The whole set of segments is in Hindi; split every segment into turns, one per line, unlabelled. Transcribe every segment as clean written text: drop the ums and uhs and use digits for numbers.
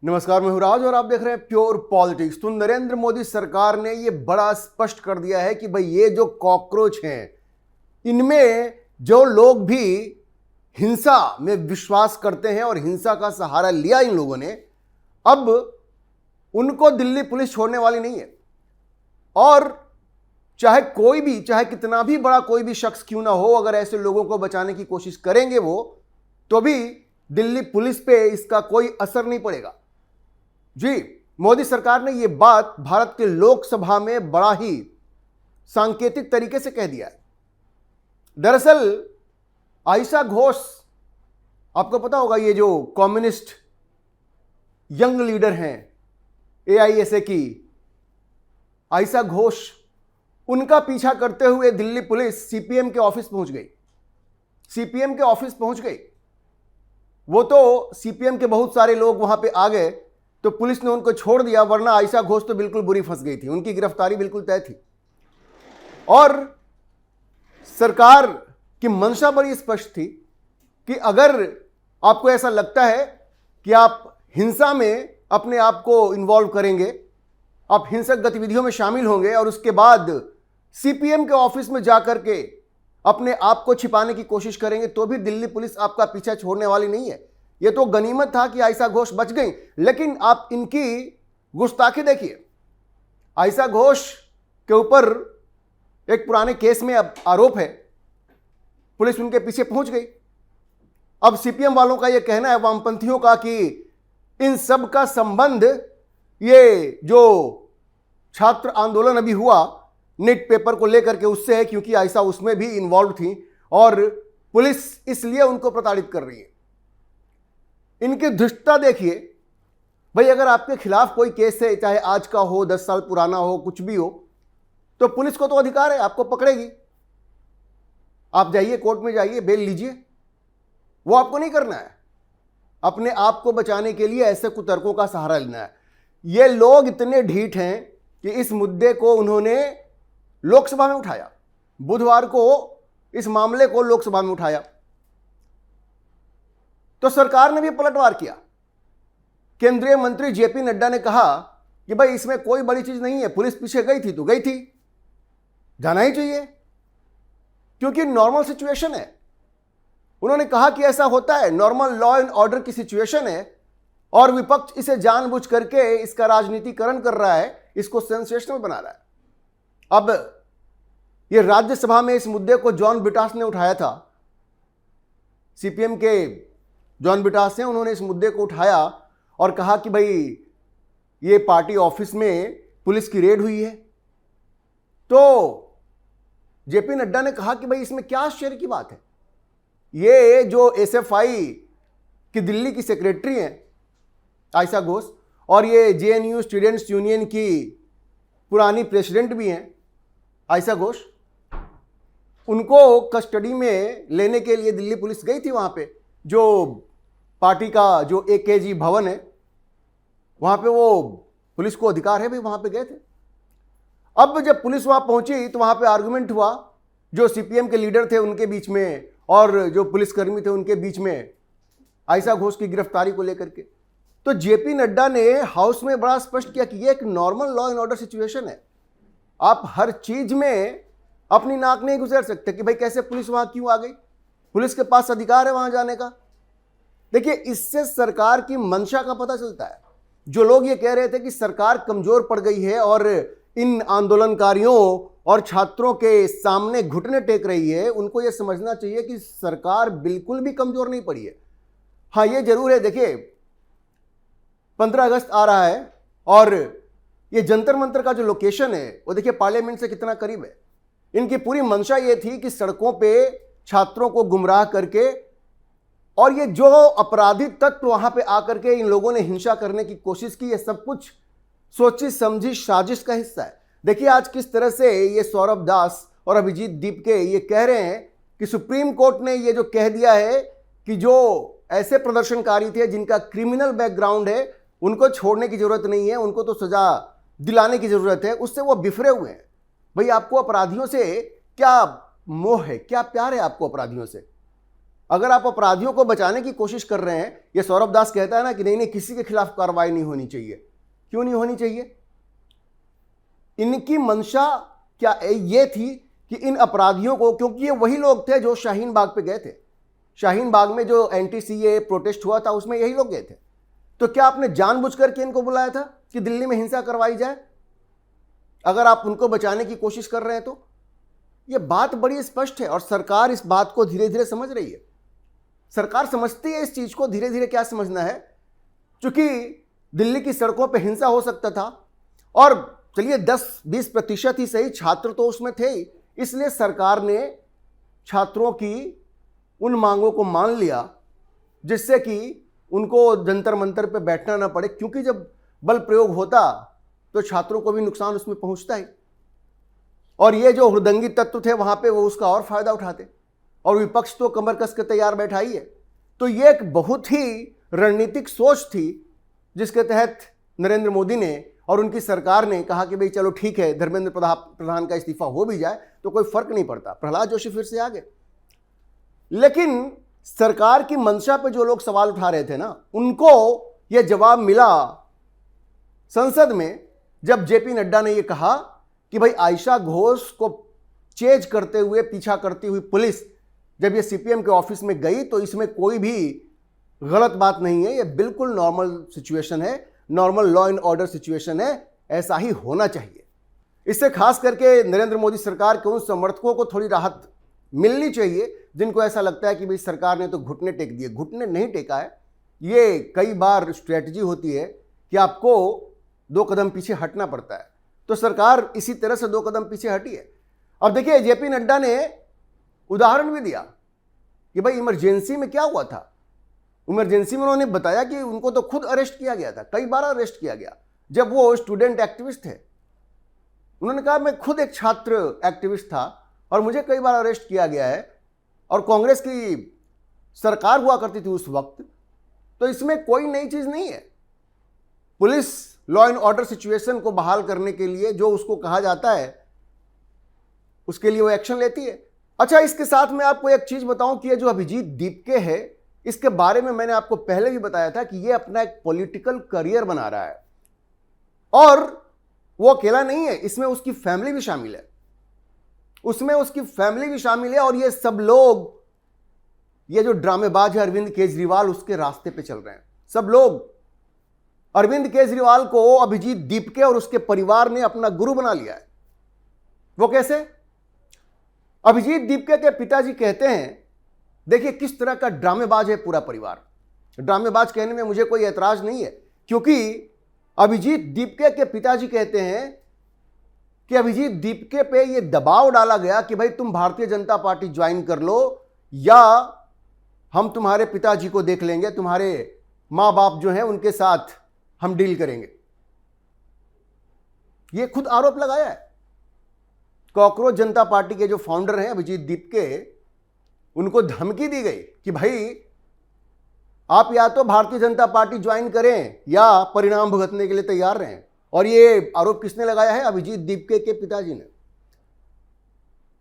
नमस्कार, मैं हूं राज और आप देख रहे हैं प्योर पॉलिटिक्स। तो नरेंद्र मोदी सरकार ने ये बड़ा स्पष्ट कर दिया है कि भाई ये जो कॉकरोच हैं, इनमें जो लोग भी हिंसा में विश्वास करते हैं और हिंसा का सहारा लिया इन लोगों ने, अब उनको दिल्ली पुलिस छोड़ने वाली नहीं है। और चाहे कोई भी, चाहे कितना भी बड़ा कोई भी शख्स क्यों ना हो, अगर ऐसे लोगों को बचाने की कोशिश करेंगे वो, तो भी दिल्ली पुलिस पे इसका कोई असर नहीं पड़ेगा। जी, मोदी सरकार ने यह बात भारत के लोकसभा में बड़ा ही सांकेतिक तरीके से कह दिया है। दरअसल आयशा घोष, आपको पता होगा, ये जो कम्युनिस्ट यंग लीडर हैं एआईएसए की, आयशा घोष, उनका पीछा करते हुए दिल्ली पुलिस सीपीएम के ऑफिस पहुंच गई। सीपीएम के ऑफिस पहुंच गई। वो तो सीपीएम के बहुत सारे लोग वहां पे आ गए तो पुलिस ने उनको छोड़ दिया, वरना आयशा घोष तो बिल्कुल बुरी फंस गई थी। उनकी गिरफ्तारी बिल्कुल तय थी। और सरकार की मंशा बड़ी स्पष्ट थी कि अगर आपको ऐसा लगता है कि आप हिंसा में अपने आप को इन्वॉल्व करेंगे, आप हिंसक गतिविधियों में शामिल होंगे और उसके बाद सीपीएम के ऑफिस में जाकर के अपने आप को छिपाने की कोशिश करेंगे, तो भी दिल्ली पुलिस आपका पीछा छोड़ने वाली नहीं है। यह तो गनीमत था कि आयशा घोष बच गई, लेकिन आप इनकी गुस्ताखी देखिए। आयशा घोष के ऊपर एक पुराने केस में अब आरोप है, पुलिस उनके पीछे पहुंच गई। अब सीपीएम वालों का यह कहना है, वामपंथियों का, कि इन सब का संबंध ये जो छात्र आंदोलन अभी हुआ नीट पेपर को लेकर के उससे है, क्योंकि आयशा उसमें भी इन्वॉल्व थी और पुलिस इसलिए उनको प्रताड़ित कर रही है। इनकी धृष्टता देखिए भाई। अगर आपके खिलाफ कोई केस है, चाहे आज का हो, 10 साल पुराना हो, कुछ भी हो, तो पुलिस को तो अधिकार है, आपको पकड़ेगी। आप जाइए, कोर्ट में जाइए, बेल लीजिए। वो आपको नहीं करना है। अपने आप को बचाने के लिए ऐसे कुतर्कों का सहारा लेना है। ये लोग इतने ढीठ हैं कि इस मुद्दे को उन्होंने लोकसभा में उठाया। बुधवार को इस मामले को लोकसभा में उठाया तो सरकार ने भी पलटवार किया। केंद्रीय मंत्री जेपी नड्डा ने कहा कि भाई इसमें कोई बड़ी चीज नहीं है, पुलिस पीछे गई थी तो गई थी, जाना ही चाहिए, क्योंकि नॉर्मल सिचुएशन है। उन्होंने कहा कि ऐसा होता है, नॉर्मल लॉ एंड ऑर्डर की सिचुएशन है और विपक्ष इसे जानबूझ करके इसका राजनीतिकरण कर रहा है, इसको सेंसेशनल बना रहा है। अब ये राज्यसभा में इस मुद्दे को जॉन बिटास ने उठाया था। सीपीएम के जॉन बिटास हैं, उन्होंने इस मुद्दे को उठाया और कहा कि भाई ये पार्टी ऑफिस में पुलिस की रेड हुई है। तो जेपी नड्डा ने कहा कि भाई इसमें क्या आश्चर्य की बात है। ये जो एसएफआई की दिल्ली की सेक्रेटरी हैं आयशा घोष, और ये जेएनयू स्टूडेंट्स यूनियन की पुरानी प्रेसिडेंट भी हैं आयशा घोष, उनको कस्टडी में लेने के लिए दिल्ली पुलिस गई थी। वहां पे जो पार्टी का जो एकेजी भवन है, वहां पे वो पुलिस को अधिकार है भाई, वहां पे गए थे। अब जब पुलिस वहां पहुंची तो वहां पे आर्गुमेंट हुआ, जो सीपीएम के लीडर थे उनके बीच में और जो पुलिसकर्मी थे उनके बीच में, आयशा घोष की गिरफ्तारी को लेकर के। तो जेपी नड्डा ने हाउस में बड़ा स्पष्ट किया कि ये एक normal law and order situation है। आप हर चीज में अपनी नाक नहीं गुजर सकते कि भाई कैसे पुलिस वहां क्यों आ गई, पुलिस के पास अधिकार है वहां जाने का। देखिए, इससे सरकार की मंशा का पता चलता है। जो लोग ये कह रहे थे कि सरकार कमजोर पड़ गई है और इन आंदोलनकारियों और छात्रों के सामने घुटने टेक रही है, उनको ये समझना चाहिए कि सरकार बिल्कुल भी कमजोर नहीं पड़ी है। हाँ, ये जरूर है, देखिए 15 अगस्त आ रहा है और ये जंतर मंतर का जो लोकेशन है वो देखिए पार्लियामेंट से कितना करीब है। इनकी पूरी मंशा ये थी कि सड़कों पे छात्रों को गुमराह करके, और ये जो अपराधी तत्व वहां पे आकर के इन लोगों ने हिंसा करने की कोशिश की, ये सब कुछ सोची समझी साजिश का हिस्सा है। देखिए आज किस तरह से ये सौरभ दास और अभिजीत दीपके ये कह रहे हैं कि सुप्रीम कोर्ट ने ये जो कह दिया है कि जो ऐसे प्रदर्शनकारी थे जिनका क्रिमिनल बैकग्राउंड है उनको छोड़ने की जरूरत नहीं है, उनको तो सजा दिलाने की जरूरत है, उससे वो बिफरे हुए हैं। भाई आपको अपराधियों से क्या मोह है, क्या प्यार है आपको अपराधियों से? अगर आप अपराधियों को बचाने की कोशिश कर रहे हैं, ये सौरभ दास कहता है ना कि नहीं नहीं किसी के खिलाफ कार्रवाई नहीं होनी चाहिए, क्यों नहीं होनी चाहिए? इनकी मंशा क्या ये थी कि इन अपराधियों को, क्योंकि ये वही लोग थे जो शाहीन बाग पे गए थे, शाहीन बाग में जो एंटी सीए प्रोटेस्ट हुआ था उसमें यही लोग गए थे, तो क्या आपने जानबूझकर के इनको बुलाया था कि दिल्ली में हिंसा करवाई जाए? अगर आप उनको बचाने की कोशिश कर रहे हैं तो यह बात बड़ी स्पष्ट है और सरकार इस बात को धीरे धीरे समझ रही है। सरकार समझती है इस चीज को, धीरे धीरे क्या समझना है, क्योंकि दिल्ली की सड़कों पर हिंसा हो सकता था और चलिए 10-20% ही सही छात्र तो उसमें थे ही, इसलिए सरकार ने छात्रों की उन मांगों को मान लिया जिससे कि उनको जंतर मंतर पे बैठना ना पड़े, क्योंकि जब बल प्रयोग होता तो छात्रों को भी नुकसान उसमें पहुंचता है और ये जो हुड़दंगी तत्व थे वहां पे वो उसका और फायदा उठाते और विपक्ष तो कमर कस के तैयार बैठा ही है। तो ये एक बहुत ही रणनीतिक सोच थी जिसके तहत नरेंद्र मोदी ने और उनकी सरकार ने कहा कि भाई चलो ठीक है, धर्मेंद्र प्रधान का इस्तीफा हो भी जाए तो कोई फर्क नहीं पड़ता, प्रहलाद जोशी फिर से आ गए। लेकिन सरकार की मंशा पे जो लोग सवाल उठा रहे थे ना, उनको यह जवाब मिला संसद में जब जेपी नड्डा ने यह कहा कि भाई आयशा घोष को चेज करते हुए पीछा करती हुई पुलिस जब ये सीपीएम के ऑफिस में गई तो इसमें कोई भी गलत बात नहीं है, ये बिल्कुल नॉर्मल सिचुएशन है, normal law and order situation है, ऐसा ही होना चाहिए। इससे खास करके नरेंद्र मोदी सरकार के उन समर्थकों को थोड़ी राहत मिलनी चाहिए जिनको ऐसा लगता है कि भाई सरकार ने तो घुटने टेक दिए। घुटने नहीं टेका है, ये कई बार स्ट्रेटजी होती है कि आपको 2 कदम पीछे हटना पड़ता है, तो सरकार इसी तरह से 2 कदम पीछे हटी है। अब देखिए जेपी नड्डा ने उदाहरण भी दिया कि भाई इमरजेंसी में क्या हुआ था। इमरजेंसी में उन्होंने बताया कि उनको तो खुद अरेस्ट किया गया था, कई बार अरेस्ट किया गया जब वो स्टूडेंट एक्टिविस्ट थे। उन्होंने कहा मैं खुद एक छात्र एक्टिविस्ट था और मुझे कई बार अरेस्ट किया गया है और कांग्रेस की सरकार हुआ करती थी उस वक्त, तो इसमें कोई नई चीज नहीं है। Police law and order situation को बहाल करने के लिए जो उसको कहा जाता है उसके लिए वो एक्शन लेती है। अच्छा, इसके साथ मैं आपको एक चीज बताऊं कि ये जो अभिजीत दीपके है, इसके बारे में मैंने आपको पहले भी बताया था कि ये अपना एक पॉलिटिकल करियर बना रहा है और वो अकेला नहीं है, इसमें उसकी फैमिली भी शामिल है, उसमें उसकी फैमिली भी शामिल है और ये सब लोग, ये जो ड्रामेबाज है अरविंद केजरीवाल, उसके रास्ते पे चल रहे हैं। सब लोग अरविंद केजरीवाल को अभिजीत दीपके और उसके परिवार ने अपना गुरु बना लिया है। वो कैसे? अभिजीत दीपके के पिताजी कहते हैं, देखिए किस तरह का ड्रामेबाज है पूरा परिवार। ड्रामेबाज कहने में मुझे कोई ऐतराज नहीं है, क्योंकि अभिजीत दीपके के पिताजी कहते हैं कि अभिजीत दीपके पे ये दबाव डाला गया कि भाई तुम भारतीय जनता पार्टी ज्वाइन कर लो या हम तुम्हारे पिताजी को देख लेंगे, तुम्हारे मां बाप जो हैं उनके साथ हम डील करेंगे। ये खुद आरोप लगाया है। कॉकरोच जनता पार्टी के जो फाउंडर हैं अभिजीत दीपके, उनको धमकी दी गई कि भाई आप या तो भारतीय जनता पार्टी ज्वाइन करें या परिणाम भुगतने के लिए तैयार रहें। और ये आरोप किसने लगाया है? अभिजीत दीपके के पिताजी ने।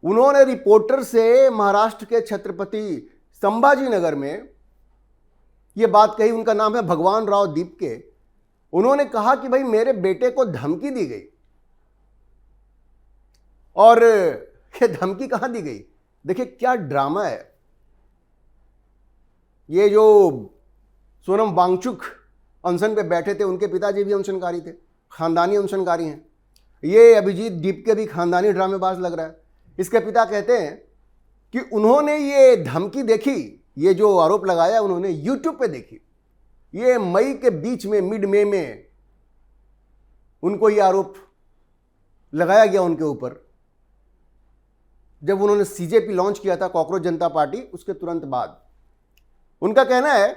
उन्होंने रिपोर्टर से महाराष्ट्र के छत्रपति संभाजी नगर में यह बात कही। उनका नाम है भगवान राव दीपके। उन्होंने कहा कि भाई मेरे बेटे को धमकी दी गई। और ये धमकी कहां दी गई? देखिए क्या ड्रामा है। ये जो सोनम वांगचुक अनशन पे बैठे थे, उनके पिताजी भी अनशनकारी थे, खानदानी अनशनकारी हैं। ये अभिजीत दीपके भी खानदानी ड्रामेबाज लग रहा है। इसके पिता कहते हैं कि उन्होंने ये धमकी देखी, ये जो आरोप लगाया उन्होंने यूट्यूब पे देखी। ये मई के बीच में, मिड मई में उनको ये आरोप लगाया गया उनके ऊपर, जब उन्होंने सीजेपी लॉन्च किया था, कॉकरोच जनता पार्टी, उसके तुरंत बाद। उनका कहना है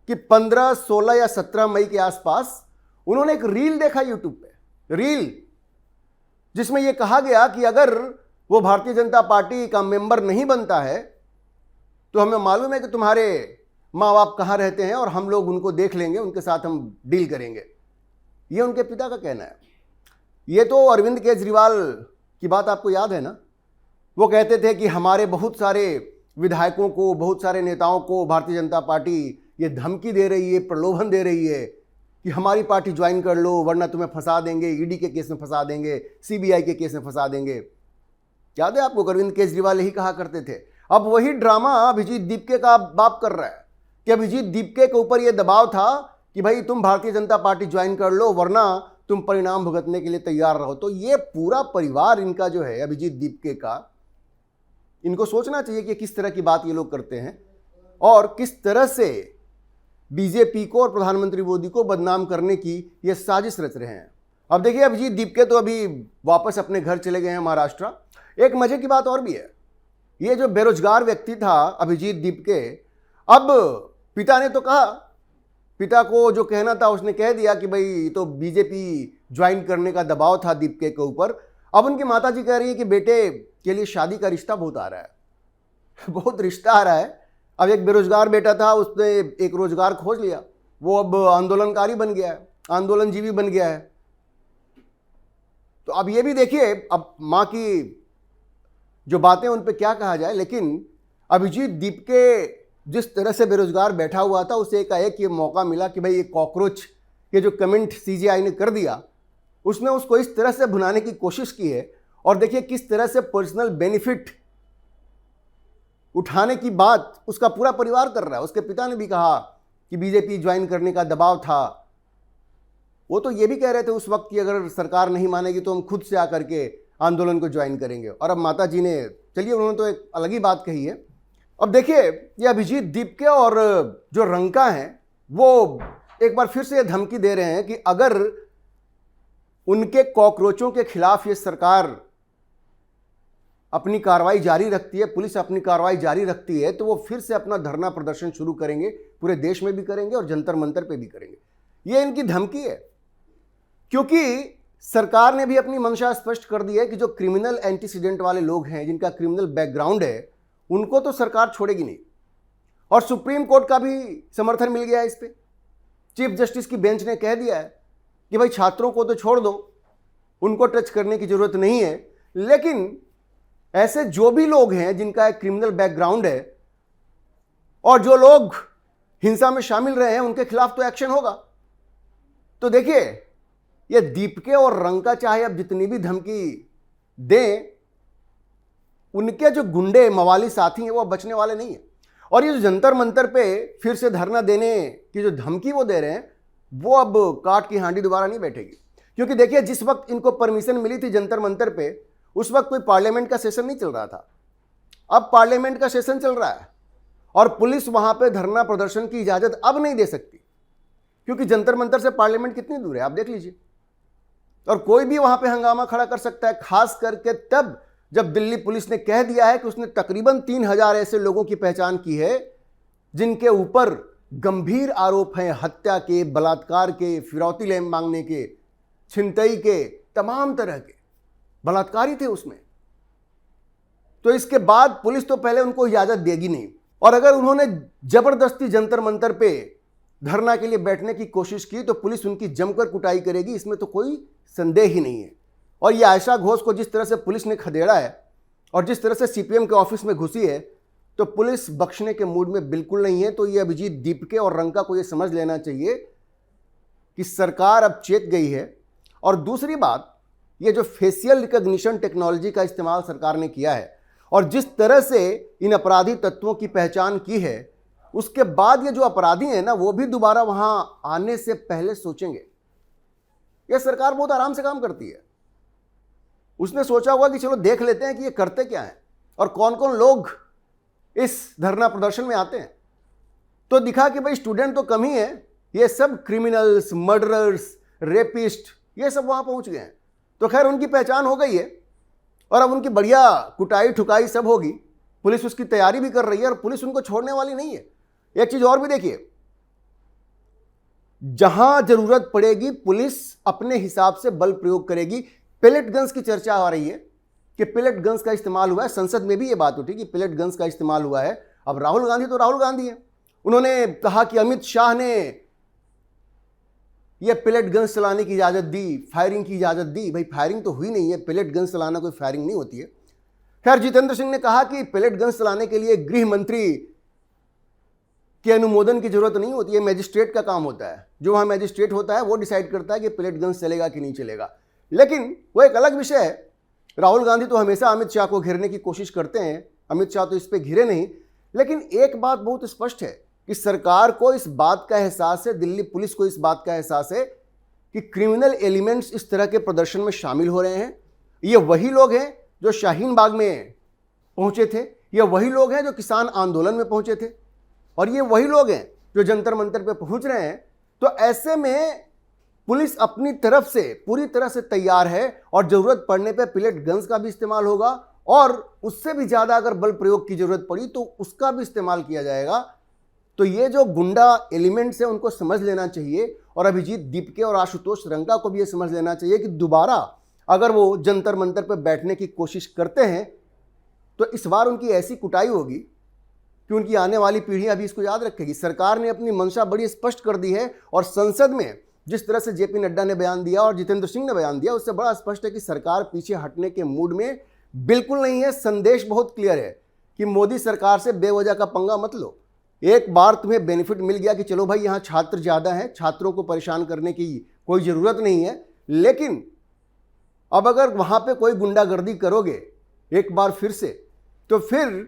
कि 15, 16 या 17 मई के आसपास उन्होंने एक रील देखा यूट्यूब पे, रील जिसमें यह कहा गया कि अगर वो भारतीय जनता पार्टी का मेंबर नहीं बनता है तो हमें मालूम है कि तुम्हारे माँ बाप कहाँ रहते हैं और हम लोग उनको देख लेंगे, उनके साथ हम डील करेंगे। ये उनके पिता का कहना है। ये तो अरविंद केजरीवाल की बात आपको याद है ना, वो कहते थे कि हमारे बहुत सारे विधायकों को, बहुत सारे नेताओं को भारतीय जनता पार्टी ये धमकी दे रही है, प्रलोभन दे रही है कि हमारी पार्टी ज्वाइन कर लो वरना तुम्हें फंसा देंगे, ईडी के केस में फंसा देंगे, सीबीआई के केस में फंसा देंगे। याद है आपको, अरविंद केजरीवाल यही कहा करते थे। अब वही ड्रामा अभिजीत दीपके का बाप कर रहा है कि अभिजीत दीपके के ऊपर यह दबाव था कि भाई तुम भारतीय जनता पार्टी ज्वाइन कर लो वरना तुम परिणाम भुगतने के लिए तैयार रहो। तो ये पूरा परिवार इनका जो है अभिजीत दीपके का, इनको सोचना चाहिए कि किस तरह की बात ये लोग करते हैं और किस तरह से बीजेपी को और प्रधानमंत्री मोदी को बदनाम करने की ये साजिश रच रहे हैं। अब देखिए, अभिजीत दीपके तो अभी वापस अपने घर चले गए हैं महाराष्ट्र। एक मजे की बात और भी है, ये जो बेरोजगार व्यक्ति था अभिजीत दीपके, अब पिता ने तो कहा, पिता को जो कहना था उसने कह दिया कि भाई तो बीजेपी ज्वाइन करने का दबाव था दीपके के ऊपर। अब उनकी माताजी कह रही है कि बेटे के लिए शादी का रिश्ता बहुत आ रहा है बहुत रिश्ता आ रहा है। अब एक बेरोजगार बेटा था, उसने एक रोजगार खोज लिया, वो अब आंदोलनकारी बन गया है, आंदोलनजीवी बन गया है। तो अब ये भी देखिए, अब माँ की जो बातें उन पे क्या कहा जाए, लेकिन अभिजीत दीपके जिस तरह से बेरोजगार बैठा हुआ था उसे एक ये मौका मिला कि भाई ये कॉकरोच के जो कमेंट सीजीआई ने कर दिया, उसने उसको इस तरह से भुनाने की कोशिश की है। और देखिए किस तरह से पर्सनल बेनिफिट उठाने की बात उसका पूरा परिवार कर रहा है। उसके पिता ने भी कहा कि बीजेपी ज्वाइन करने का दबाव था। वो तो ये भी कह रहे थे उस वक्त कि अगर सरकार नहीं मानेगी तो हम खुद से आकर के आंदोलन को ज्वाइन करेंगे। और अब माता जी ने, चलिए उन्होंने तो एक अलग ही बात कही है। अब देखिए, ये अभिजीत दीपके और जो रंका हैं वो एक बार फिर से ये धमकी दे रहे हैं कि अगर उनके कॉकरोचों के खिलाफ ये सरकार अपनी कार्रवाई जारी रखती है, पुलिस अपनी कार्रवाई जारी रखती है, तो वो फिर से अपना धरना प्रदर्शन शुरू करेंगे, पूरे देश में भी करेंगे और जंतर मंतर पे भी करेंगे। ये इनकी धमकी है, क्योंकि सरकार ने भी अपनी मंशा स्पष्ट कर दी है कि जो क्रिमिनल एंटीसीडेंट वाले लोग हैं, जिनका क्रिमिनल बैकग्राउंड है, उनको तो सरकार छोड़ेगी नहीं। और सुप्रीम कोर्ट का भी समर्थन मिल गया है इस पे। चीफ जस्टिस की बेंच ने कह दिया है कि भाई छात्रों को तो छोड़ दो, उनको टच करने की जरूरत नहीं है, लेकिन ऐसे जो भी लोग हैं जिनका एक क्रिमिनल बैकग्राउंड है और जो लोग हिंसा में शामिल रहे हैं, उनके खिलाफ तो एक्शन होगा। तो देखिए, ये दीपके और रंका चाहे अब जितनी भी धमकी दें, उनके जो गुंडे मवाली साथी हैं वो बचने वाले नहीं है। और ये जो जंतर मंतर पे फिर से धरना देने की जो धमकी वो दे रहे हैं, वो अब काट की हांडी दोबारा नहीं बैठेगी। क्योंकि देखिए, जिस वक्त इनको परमिशन मिली थी जंतर मंतर पे, उस वक्त कोई पार्लियामेंट का सेशन नहीं चल रहा था। अब पार्लियामेंट का सेशन चल रहा है और पुलिस वहां पे धरना प्रदर्शन की इजाजत अब नहीं दे सकती, क्योंकि जंतर मंतर से पार्लियामेंट कितनी दूर है आप देख लीजिए। और कोई भी वहां पे हंगामा खड़ा कर सकता है, खास करके तब जब दिल्ली पुलिस ने कह दिया है कि उसने तकरीबन 3000 ऐसे लोगों की पहचान की है जिनके ऊपर गंभीर आरोप हैं हत्या के, बलात्कार के, फिरौती लेन मांगने के, छिनतई के, तमाम तरह के बलात्कारी थे उसमें। तो इसके बाद पुलिस तो पहले उनको इजाजत देगी नहीं, और अगर उन्होंने जबरदस्ती जंतर मंतर पे धरना के लिए बैठने की कोशिश की तो पुलिस उनकी जमकर कुटाई करेगी, इसमें तो कोई संदेह ही नहीं है। और ये आयशा घोष को जिस तरह से पुलिस ने खदेड़ा है और जिस तरह से सीपीएम के ऑफिस में घुसी है, तो पुलिस बख्शने के मूड में बिल्कुल नहीं है। तो ये अभिजीत दीपके और रंका को ये समझ लेना चाहिए कि सरकार अब चेत गई है। और दूसरी बात, ये जो फेशियल रिकॉग्निशन टेक्नोलॉजी का इस्तेमाल सरकार ने किया है और जिस तरह से इन अपराधी तत्वों की पहचान की है, उसके बाद ये जो अपराधी हैं ना, वो भी दोबारा वहां आने से पहले सोचेंगे। यह सरकार बहुत आराम से काम करती है। उसने सोचा होगा कि चलो देख लेते हैं कि ये करते क्या है और कौन कौन लोग इस धरना प्रदर्शन में आते हैं। तो दिखा कि भाई स्टूडेंट तो कम ही है, ये सब क्रिमिनल्स, मर्डरर्स, रेपिस्ट, ये सब वहां पहुंच गए हैं। तो खैर उनकी पहचान हो गई है और अब उनकी बढ़िया कुटाई ठुकाई सब होगी। पुलिस उसकी तैयारी भी कर रही है और पुलिस उनको छोड़ने वाली नहीं है। एक चीज और भी देखिए, जहां जरूरत पड़ेगी पुलिस अपने हिसाब से बल प्रयोग करेगी। पेलेट गन्स की चर्चा आ रही है कि पेलेट गन्स का इस्तेमाल हुआ है, संसद में भी यह बात उठी कि पेलेट गन्स का इस्तेमाल हुआ है। अब राहुल गांधी तो राहुल गांधी है, उन्होंने कहा कि अमित शाह ने यह पेलेट गन्स चलाने की इजाजत दी, फायरिंग की इजाजत दी। भाई फायरिंग तो हुई नहीं है, पेलेट गन्स चलाना कोई फायरिंग नहीं होती है। खैर, जितेंद्र सिंह ने कहा कि पेलेट गन्स चलाने के लिए गृह मंत्री के अनुमोदन की जरूरत नहीं होती है, मैजिस्ट्रेट का काम होता है। जो वहां मैजिस्ट्रेट होता है वो डिसाइड करता है कि पेलेट गन्स चलेगा कि नहीं चलेगा। लेकिन वो एक अलग विषय है। राहुल गांधी तो हमेशा अमित शाह को घेरने की कोशिश करते हैं, अमित शाह तो इस पे घिरे नहीं। लेकिन एक बात बहुत स्पष्ट है कि सरकार को इस बात का एहसास है, दिल्ली पुलिस को इस बात का एहसास है कि क्रिमिनल एलिमेंट्स इस तरह के प्रदर्शन में शामिल हो रहे हैं। ये वही लोग हैं जो शाहीन बाग में पहुंचे थे, ये वही लोग हैं जो किसान आंदोलन में पहुंचे थे, और ये वही लोग हैं जो जंतर मंतर पे पहुंच रहे हैं। तो ऐसे में पुलिस अपनी तरफ से पूरी तरह से तैयार है और जरूरत पड़ने पे पेलेट गन्स का भी इस्तेमाल होगा, और उससे भी ज्यादा अगर बल प्रयोग की जरूरत पड़ी तो उसका भी इस्तेमाल किया जाएगा। तो ये जो गुंडा एलिमेंट्स है उनको समझ लेना चाहिए, और अभिजीत दीपके और आशुतोष रंका को भी ये समझ लेना चाहिए कि दोबारा अगर वो जंतर मंतर पर बैठने की कोशिश करते हैं तो इस बार उनकी ऐसी कुटाई होगी कि उनकी आने वाली पीढ़ी अभी इसको याद रखेगी। सरकार ने अपनी मंशा बड़ी स्पष्ट कर दी है, और संसद में जिस तरह से जेपी नड्डा ने बयान दिया और जितेंद्र सिंह ने बयान दिया, उससे बड़ा स्पष्ट है कि सरकार पीछे हटने के मूड में बिल्कुल नहीं है। संदेश बहुत क्लियर है कि मोदी सरकार से बेवजह का पंगा मत लो। एक बार तुम्हें बेनिफिट मिल गया कि चलो भाई यहाँ छात्र ज़्यादा हैं, छात्रों को परेशान करने की कोई ज़रूरत नहीं है, लेकिन अब अगर वहाँ पे कोई गुंडागर्दी करोगे एक बार फिर से, तो फिर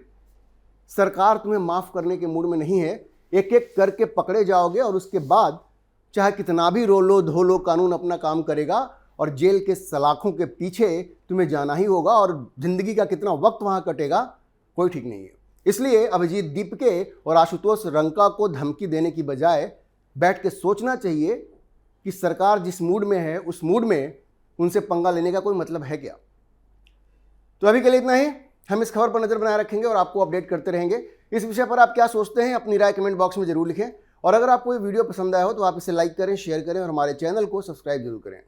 सरकार तुम्हें माफ़ करने के मूड में नहीं है। एक एक करके पकड़े जाओगे, और उसके बाद चाहे कितना भी रो लो धो लो, कानून अपना काम करेगा, और जेल के सलाखों के पीछे तुम्हें जाना ही होगा, और ज़िंदगी का कितना वक्त वहाँ कटेगा कोई ठीक नहीं है। इसलिए अभिजीत दीपके और आशुतोष रंका को धमकी देने की बजाय बैठ के सोचना चाहिए कि सरकार जिस मूड में है उस मूड में उनसे पंगा लेने का कोई मतलब है क्या। तो अभी के लिए इतना ही। हम इस खबर पर नजर बनाए रखेंगे और आपको अपडेट करते रहेंगे। इस विषय पर आप क्या सोचते हैं, अपनी राय कमेंट बॉक्स में जरूर लिखें, और अगर आपको ये वीडियो पसंद आया हो तो आप इसे लाइक करें, शेयर करें और हमारे चैनल को सब्सक्राइब जरूर करें।